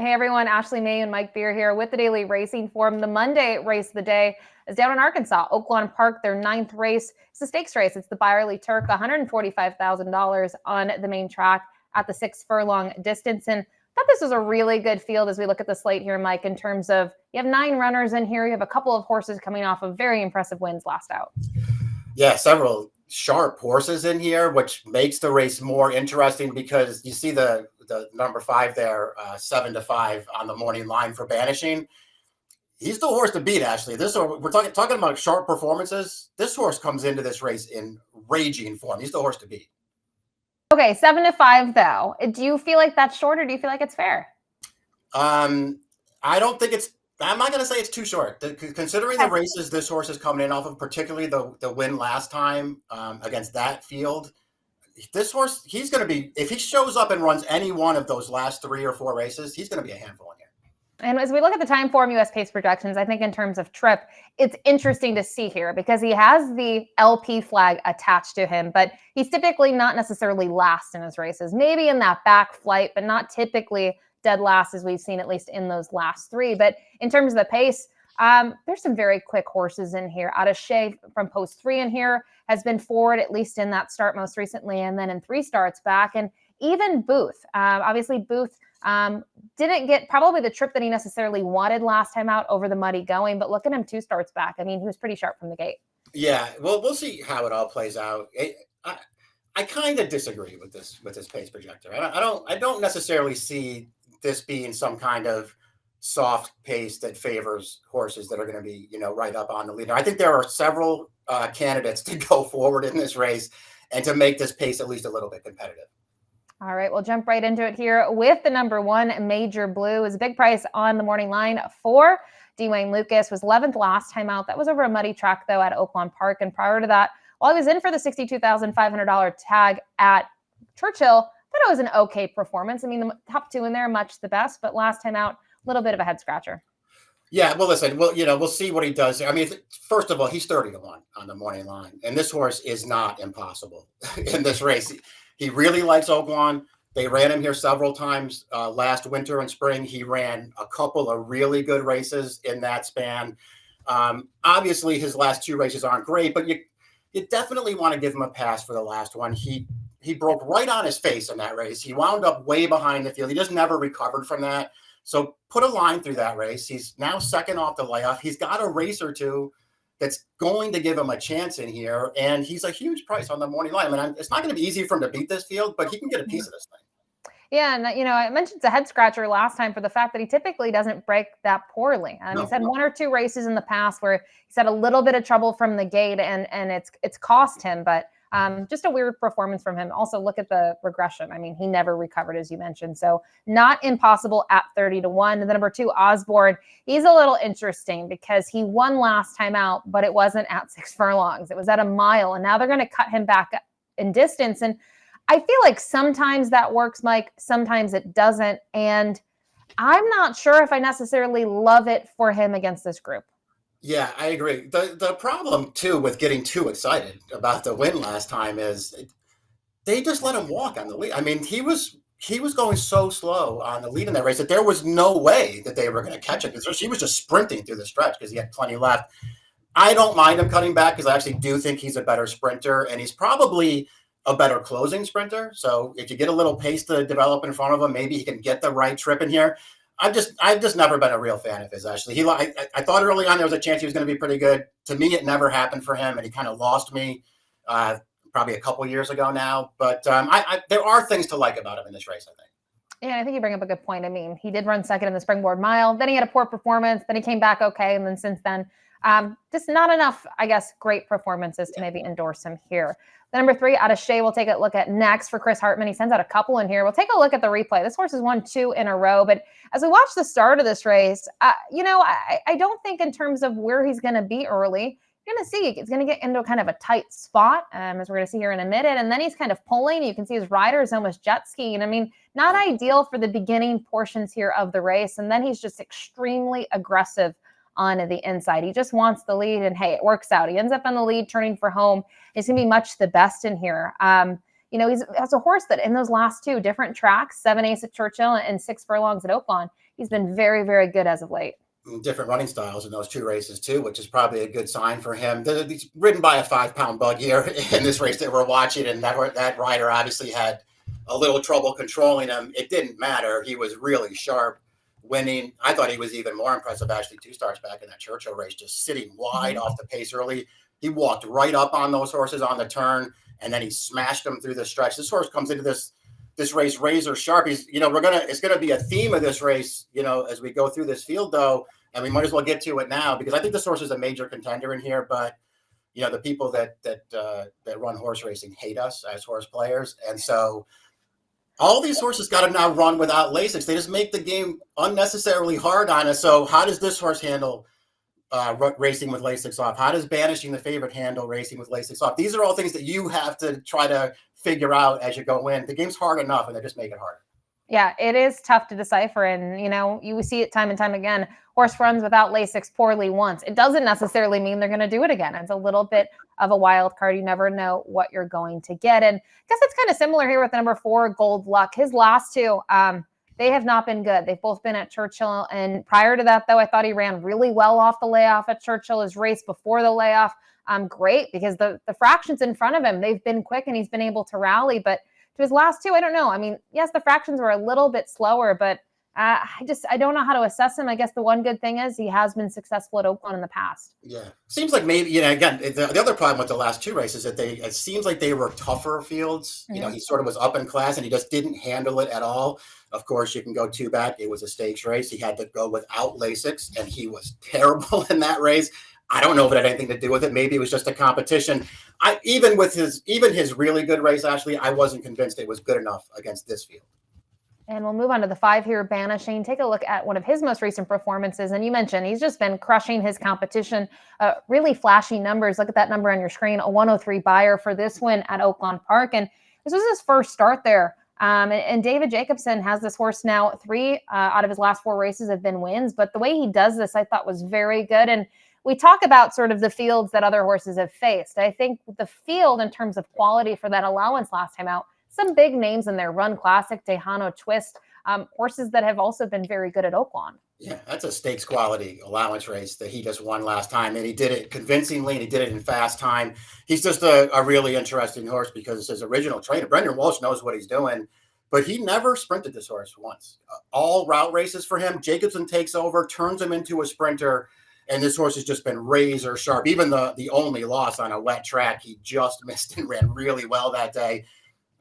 Hey everyone, Ashley May and Mike Beer here with the Daily Racing Form. The Monday race of the day is down in Arkansas, Oaklawn Park, their 9th race. It's a stakes race. It's the Byerley Turk, $145,000 on the main track at the 6 furlong distance. And I thought this was a really good field as we look at the slate here, Mike, in terms of you have 9 runners in here. You have a couple of horses coming off of very impressive wins last out. Yeah, several sharp horses in here, which makes the race more interesting because you see the number 5 there, 7-5 on the morning line for Banishing. He's the horse to beat, Ashley. We're talking about sharp performances. This horse comes into this race in raging form. He's the horse to beat. Okay, 7-5 though. Do you feel like that's short, or do you feel like it's fair? I don't think it's. I'm not going to say it's too short. Considering the races this horse is coming in off of, particularly the win last time against that field, this horse, he's going to be, if he shows up and runs any one of those last 3 or 4 races, he's going to be a handful in here. And as we look at the time form US pace projections, I think in terms of trip, it's interesting to see here because he has the LP flag attached to him, but he's typically not necessarily last in his races. Maybe in that back flight, but not typically dead last as we've seen at least in those last 3. But in terms of the pace, there's some very quick horses in here. Out of Shea from post 3 in here has been forward, at least in that start most recently, and then in 3 starts back. And even Booth, obviously Booth didn't get probably the trip that he necessarily wanted last time out over the muddy going, but look at him 2 starts back. I mean, he was pretty sharp from the gate. Yeah, well, we'll see how it all plays out. I kind of disagree with this pace projector. I don't necessarily see this being some kind of soft pace that favors horses that are going to be, right up on the leader. I think there are several candidates to go forward in this race and to make this pace at least a little bit competitive. All right, we'll jump right into it here with the number 1, Major Blue. Is a big price on the morning line for Dwayne Lucas. Was 11th last time out. That was over a muddy track, though, at Oaklawn Park. And prior to that, while he was in for the $62,500 tag at Churchill, I thought it was an okay performance. I mean, the top 2 in there, much the best, but last time out, a little bit of a head scratcher. Yeah, well, listen, we'll see what he does. I mean, first of all, he's 30-1 on the morning line, and this horse is not impossible in this race. He really likes Oaklawn. They ran him here several times last winter and spring. He ran a couple of really good races in that span. Obviously, his last 2 races aren't great, but you definitely want to give him a pass for the last one. He broke right on his face in that race. He wound up way behind the field. He just never recovered from that. So put a line through that race. He's now second off the layoff. He's got a race or 2 that's going to give him a chance in here. And he's a huge price on the morning line. I mean, it's not going to be easy for him to beat this field, but he can get a piece of this thing. Yeah, and I mentioned it's a head scratcher last time for the fact that he typically doesn't break that poorly. He's had 1 or 2 races in the past where he's had a little bit of trouble from the gate, and it's cost him. But just a weird performance from him. Also, look at the regression. I mean, he never recovered, as you mentioned. So not impossible at 30-1. And the number 2, Osborne, he's a little interesting because he won last time out, but it wasn't at 6 furlongs. It was at a mile, and now they're going to cut him back in distance. And I feel like sometimes that works, Mike. Sometimes it doesn't. And I'm not sure if I necessarily love it for him against this group. Yeah, I agree. The problem, too, with getting too excited about the win last time is they just let him walk on the lead. I mean, he was going so slow on the lead in that race that there was no way that they were going to catch him. He was just sprinting through the stretch because he had plenty left. I don't mind him cutting back because I actually do think he's a better sprinter, and he's probably a better closing sprinter. So if you get a little pace to develop in front of him, maybe he can get the right trip in here. I've just never been a real fan of his, Ashley. I thought early on there was a chance he was going to be pretty good. To me, it never happened for him, and he kind of lost me probably a couple years ago now. But there are things to like about him in this race, I think. Yeah, I think you bring up a good point. I mean, he did run second in the Springboard Mile. Then he had a poor performance. Then he came back okay, and then since then, just not enough, I guess, great performances to maybe endorse him here. The number 3, Out of Shea, we'll take a look at next for Chris Hartman. He sends out a couple in here. We'll take a look at the replay. This horse has won 2 in a row, but as we watch the start of this race, I don't think in terms of where he's going to be early. You're going to see it's going to get into kind of a tight spot, as we're going to see here in a minute, and then he's kind of pulling. You can see his rider is almost jet skiing. I mean, not ideal for the beginning portions here of the race, and then he's just extremely aggressive on the inside. He just wants the lead, and hey, it works out. He ends up on the lead, turning for home. He's going to be much the best in here. He's a horse that in those last 2 different tracks, 7 Ace at Churchill and 6 furlongs at Oaklawn, he's been very, very good as of late. Different running styles in those 2 races too, which is probably a good sign for him. He's ridden by a 5-pound bug here in this race that we're watching, and that rider obviously had a little trouble controlling him. It didn't matter. He was really sharp, winning. I thought he was even more impressive actually 2 starts back in that Churchill race, just sitting wide off the pace early. He walked right up on those horses on the turn, and then he smashed them through the stretch. This horse comes into this race razor sharp. He's, it's gonna be a theme of this race, as we go through this field though, and we might as well get to it now because I think this horse is a major contender in here. But the people that run horse racing hate us as horse players, and so all these horses got to now run without Lasix. They just make the game unnecessarily hard on us. So how does this horse handle racing with Lasix off? How does banishing the favorite handle racing with Lasix off? These are all things that you have to try to figure out as you go in. The game's hard enough, and they just make it harder. Yeah, it is tough to decipher. And, you see it time and time again. Horse runs without Lasix poorly once. It doesn't necessarily mean they're going to do it again. It's a little bit of a wild card. You never know what you're going to get. And I guess it's kind of similar here with the number 4, Gold Luck. His last 2, they have not been good. They've both been at Churchill. And prior to that, though, I thought he ran really well off the layoff at Churchill. His race before the layoff, great, because the fractions in front of him, they've been quick and he's been able to rally. But to his last 2, I don't know. I mean, yes, the fractions were a little bit slower, but I don't know how to assess him. I guess the one good thing is he has been successful at Oaklawn in the past. Yeah. Seems like maybe, again, the other problem with the last 2 races is that it seems like they were tougher fields. Mm-hmm. He sort of was up in class and he just didn't handle it at all. Of course, you can go 2 back. It was a stakes race. He had to go without Lasix, and he was terrible in that race. I don't know if it had anything to do with it. Maybe it was just a competition. Even his really good race, Ashley, I wasn't convinced it was good enough against this field. And we'll move on to the 5 here, Banishing. Take a look at one of his most recent performances. And you mentioned he's just been crushing his competition. Really flashy numbers. Look at that number on your screen, a 103 Beyer for this win at Oaklawn Park. And this was his first start there. And David Jacobson has this horse now. 3 out of his last 4 races have been wins. But the way he does this, I thought was very good. And we talk about sort of the fields that other horses have faced. I think the field in terms of quality for that allowance last time out, some big names in there, Run Classic, Tejano Twist, horses that have also been very good at Oaklawn. Yeah, that's a stakes quality allowance race that he just won last time. And he did it convincingly, and he did it in fast time. He's just a really interesting horse because his original trainer, Brendan Walsh, knows what he's doing. But he never sprinted this horse once. All route races for him, Jacobson takes over, turns him into a sprinter. And this horse has just been razor sharp. Even the only loss on a wet track, he just missed and ran really well that day.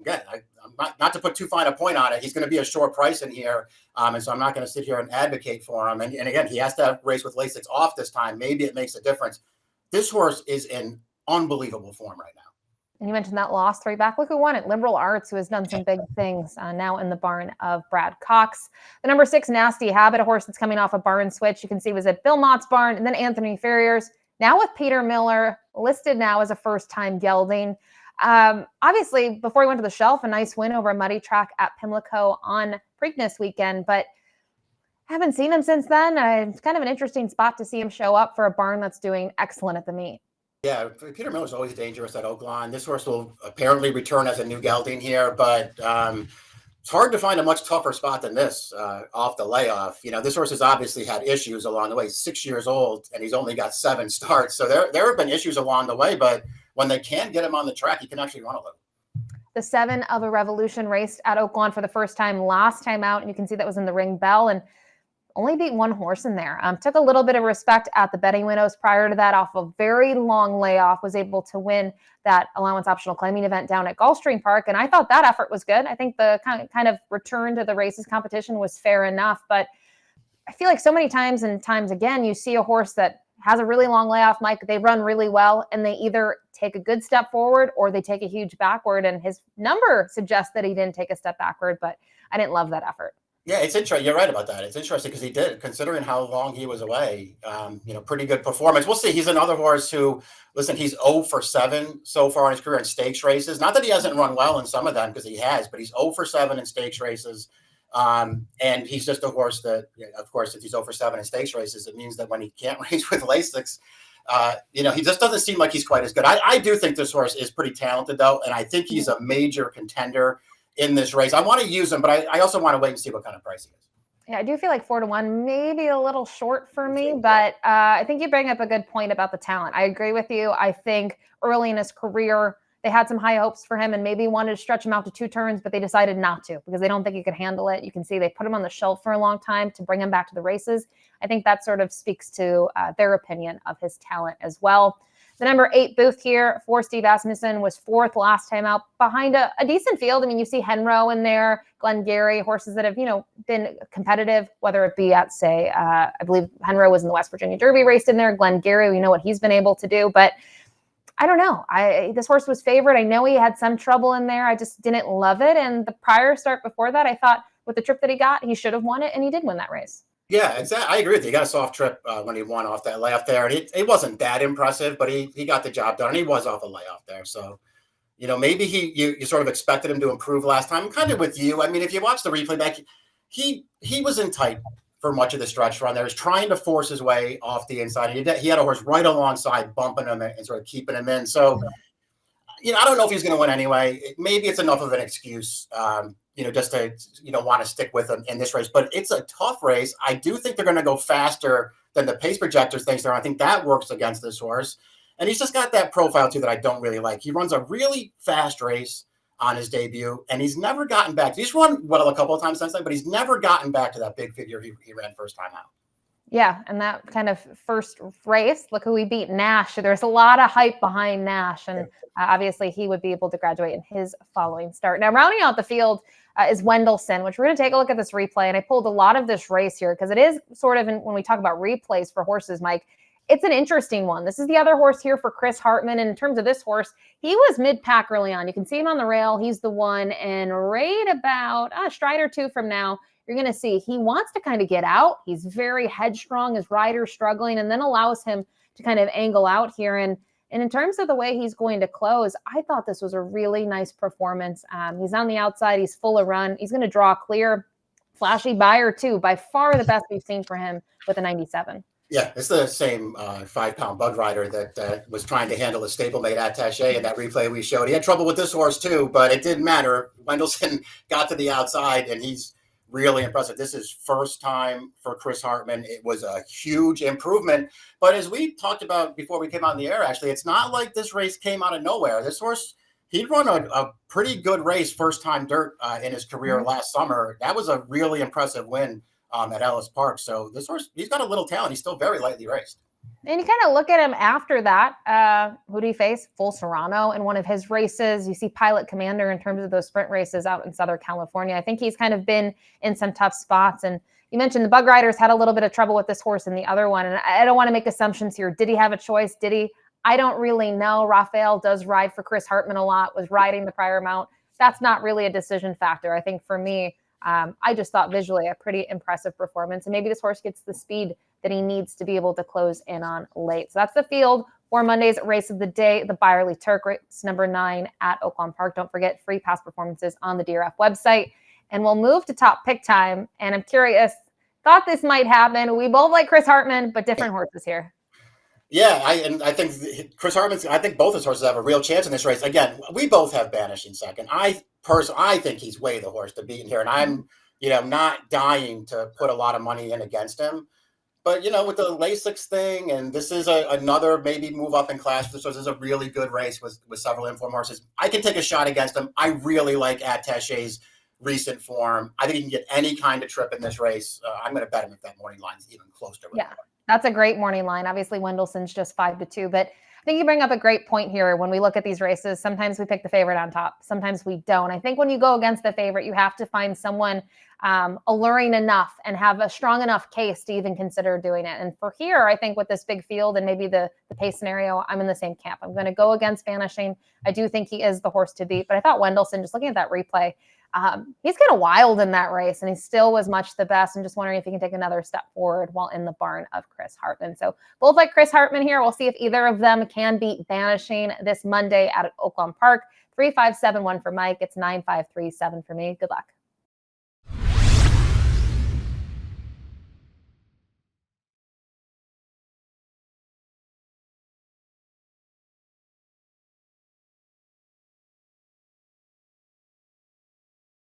Again, I'm not to put too fine a point on it. He's going to be a short price in here. And so I'm not going to sit here and advocate for him. And again, he has to race with Lasix off this time. Maybe it makes a difference. This horse is in unbelievable form right now. And you mentioned that loss 3 back. Look who won it. Liberal Arts, who has done some big things now in the barn of Brad Cox. The number 6, Nasty Habit, a horse that's coming off a barn switch. You can see was at Bill Mott's barn and then Anthony Ferrier's. Now with Peter Miller, listed now as a first-time gelding. Obviously, before he went to the shelf, a nice win over a muddy track at Pimlico on Preakness weekend, but haven't seen him since then. It's kind of an interesting spot to see him show up for a barn that's doing excellent at the meet. Yeah, Peter Miller's always dangerous at Oaklawn. This horse will apparently return as a new gelding here, but it's hard to find a much tougher spot than this off the layoff. This horse has obviously had issues along the way. He's 6 years old, and he's only got 7 starts. So there have been issues along the way, but when they can get him on the track, he can actually run a little. The 7 of a Revolution raced at Oaklawn for the first time last time out, and you can see that was in the Ring Bell, and only beat 1 horse in there. Took a little bit of respect at the betting windows prior to that off a very long layoff, was able to win that allowance optional claiming event down at Gulfstream Park. And I thought that effort was good. I think the kind of return to the races competition was fair enough. But I feel like so many times and times again, you see a horse that has a really long layoff, Mike, they run really well, and they either take a good step forward or they take a huge backward. And his number suggests that he didn't take a step backward, but I didn't love that effort. Yeah, it's interesting. You're right about that. It's interesting because he did, considering how long he was away. Pretty good performance. We'll see. He's another horse who, listen, he's 0 for 7 so far in his career in stakes races. Not that he hasn't run well in some of them, because he has, but he's 0 for 7 in stakes races. And he's just a horse that, of course, if he's 0 for 7 in stakes races, it means that when he can't race with Lasix, he just doesn't seem like he's quite as good. I do think this horse is pretty talented, though, and I think he's a major contender in this race. I want to use him, but I also want to wait and see what kind of price he is. Yeah, I do feel like 4-1, maybe a little short for me, but I think you bring up a good point about the talent. I agree with you. I think early in his career, they had some high hopes for him and maybe wanted to stretch him out to 2 turns, but they decided not to because they don't think he could handle it. You can see they put him on the shelf for a long time to bring him back to the races. I think that sort of speaks to their opinion of his talent as well. The number 8 booth here for Steve Asmussen was 4th last time out behind a decent field. I mean, you see Henro in there, Glengarry, horses that have, been competitive, whether it be at, say, I believe Henro was in the West Virginia Derby, raced in there. Glengarry, we know what he's been able to do, but I don't know. This horse was favored. I know he had some trouble in there. I just didn't love it. And the prior start before that, I thought with the trip that he got, he should have won it, and he did win that race. Yeah, exactly. I agree with you. He got a soft trip when he won off that layoff there. And it wasn't that impressive, but he got the job done. And he was off a layoff there. So, maybe you sort of expected him to improve last time. I'm kind of with you. I mean, if you watch the replay back, he was in tight for much of the stretch run there. He was trying to force his way off the inside. And he had a horse right alongside bumping him and sort of keeping him in. So, I don't know if he's going to win anyway. Maybe it's enough of an excuse, just to, want to stick with him in this race. But it's a tough race. I do think they're going to go faster than the pace projectors think they are. I think that works against this horse. And he's just got that profile, too, that I don't really like. He runs a really fast race on his debut, and he's never gotten back. He's run well a couple of times since then, but he's never gotten back to that big figure he ran first time out. Yeah, and that kind of first race, look who he beat, Nash. There's a lot of hype behind Nash, and obviously he would be able to graduate in his following start. Now, rounding out the field is Wendelson, which we're going to take a look at this replay, and I pulled a lot of this race here because it is sort of, when we talk about replays for horses, Mike, it's an interesting one. This is the other horse here for Chris Hartman, and in terms of this horse, he was mid-pack early on. You can see him on the rail. He's the one, and right about a stride or two from now, you're going to see he wants to kind of get out. He's very headstrong. His rider's struggling, and then allows him to kind of angle out here. And in terms of the way he's going to close, I thought this was a really nice performance. He's on the outside. He's full of run. He's going to draw clear. Flashy Beyer, too. By far the best we've seen for him with a 97. Yeah, it's the same 5-pound bug rider that was trying to handle a stablemate attaché in that replay we showed. He had trouble with this horse, too, but it didn't matter. Wendelson got to the outside, and he's really impressive. This is first time for Chris Hartman. It was a huge improvement. But as we talked about before we came on the air, actually, it's not like this race came out of nowhere. This horse, he'd run a pretty good race first time dirt in his career last summer. That was a really impressive win at Ellis Park. So this horse, he's got a little talent. He's still very lightly raced. And you kind of look at him after that. Who do you face? Full Serrano in one of his races. You see Pilot Commander in terms of those sprint races out in Southern California. I think he's kind of been in some tough spots. And you mentioned the Bug Riders had a little bit of trouble with this horse in the other one. And I don't want to make assumptions here. Did he have a choice? Did he? I don't really know. Raphael does ride for Chris Hartman a lot, was riding the prior mount. That's not really a decision factor. I think for me, I just thought visually a pretty impressive performance. And maybe this horse gets the speed that he needs to be able to close in on late. So that's the field for Monday's race of the day, the Byerley Turk race number 9 at Oaklawn Park. Don't forget, free past performances on the DRF website. And we'll move to top pick time. And I'm curious, thought this might happen. We both like Chris Hartman, but different horses here. Yeah, I think Chris Hartman's, I think both his horses have a real chance in this race. Again, we both have Banish in second. I think he's way the horse to beat in here. And I'm, not dying to put a lot of money in against him. But, with the Lasix thing, and this is another maybe move up in class. This is a really good race with several informed horses. I can take a shot against him. I really like Attaché's recent form. I think he can get any kind of trip in this race. I'm going to bet him if that morning line's even close to it. Yeah, that's a great morning line. Obviously, Wendelson's just 5-2, but I think you bring up a great point here. When we look at these races, sometimes we pick the favorite on top. Sometimes we don't. I think when you go against the favorite, you have to find someone alluring enough and have a strong enough case to even consider doing it. And for here, I think with this big field and maybe the pace scenario, I'm in the same camp. I'm going to go against Vanishing. I do think he is the horse to beat, but I thought Wendelson, just looking at that replay, he's kind of wild in that race, and he still was much the best. I'm just wondering if he can take another step forward while in the barn of Chris Hartman. So both like Chris Hartman here. We'll see if either of them can beat Vanishing this Monday at Oaklawn Park. 3-5-7-1 for Mike. It's 9-5-3-7 for me. Good luck.